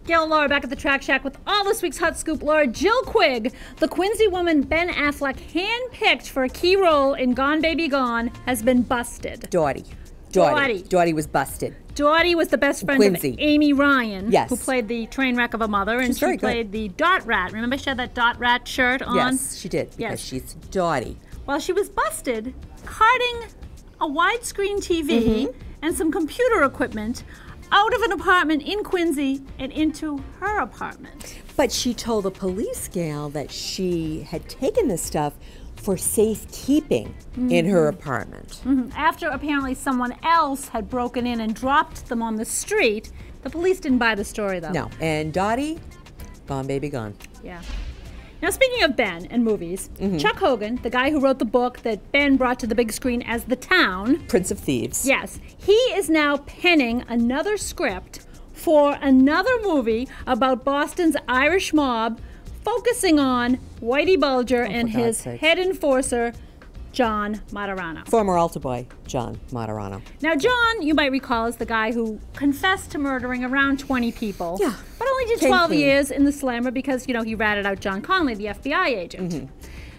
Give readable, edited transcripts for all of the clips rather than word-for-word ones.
Gayle and Laura back at the Track Shack with all this week's hot scoop. Laura, Jill Quigg, the Quincy woman Ben Affleck handpicked for a key role in Gone Baby Gone, has been busted. Dotty was busted. Dotty was the best friend Quincy. of Amy Ryan, Yes. who played the train wreck of a mother, and She's she played the Dot Rat. Remember she had that Dot Rat shirt on? Yes, she did, because she's Dotty. Well, she was busted carting a widescreen TV and some computer equipment out of an apartment in Quincy and into her apartment. But she told the police, Gayle, that she had taken this stuff for safekeeping in her apartment. After apparently someone else had broken in and dropped them on the street. The police didn't buy the story, though. No, and Dotty, gone baby gone. Yeah. Now, speaking of Ben and movies, Chuck Hogan, the guy who wrote the book that Ben brought to the big screen as The Town. Prince of Thieves. Yes. He is now penning another script for another movie about Boston's Irish mob, focusing on Whitey Bulger and his head enforcer, John Martorano. Former altar boy, John Martorano. Now, John, you might recall, is the guy who confessed to murdering around 20 people. Yeah. But only did 12 years in the slammer because, you know, he ratted out John Conley, the FBI agent.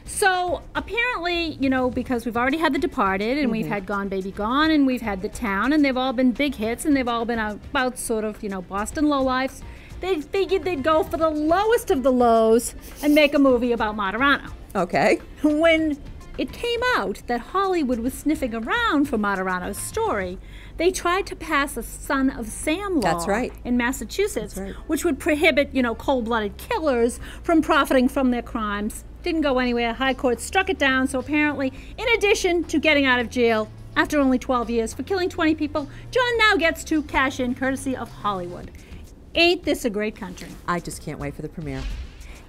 So, apparently, you know, because we've already had The Departed, and we've had Gone Baby Gone, and we've had The Town, and they've all been big hits, and they've all been about sort of, you know, Boston lowlifes, they figured they'd go for the lowest of the lows and make a movie about Martorano. Okay. When it came out that Hollywood was sniffing around for Martorano's story, they tried to pass a Son of Sam law in Massachusetts, which would prohibit, you know, cold-blooded killers from profiting from their crimes. Didn't go anywhere. High Court struck it down. So apparently, in addition to getting out of jail after only 12 years for killing 20 people, John now gets to cash in courtesy of Hollywood. Ain't this a great country? I just can't wait for the premiere.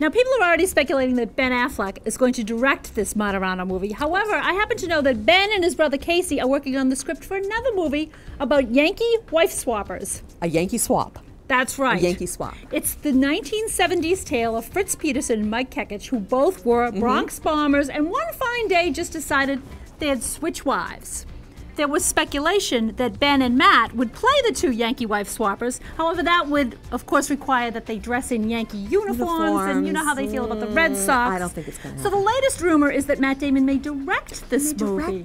Now, people are already speculating that Ben Affleck is going to direct this Martorano movie. However, I happen to know that Ben and his brother Casey are working on the script for another movie about Yankee wife swappers. A Yankee swap. That's right. A Yankee swap. It's the 1970s tale of Fritz Peterson and Mike Kekich, who both were Bronx bombers, and one fine day just decided they'd switch wives. There was speculation that Ben and Matt would play the two Yankee wife swappers. However, that would, of course, require that they dress in Yankee uniforms, and you know how they feel about the Red Sox. I don't think it's going to happen. So the latest rumor is that Matt Damon may direct this movie.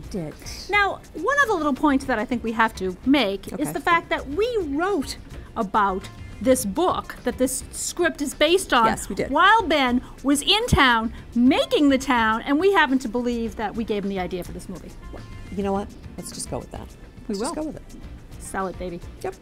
Now, one other little point that I think we have to make is the fact that we wrote about this book that this script is based on while Ben was in town making The Town, and we happen to believe that we gave him the idea for this movie. You know what? Let's just go with that. We will. Just go with it. Sell it, baby. Yep.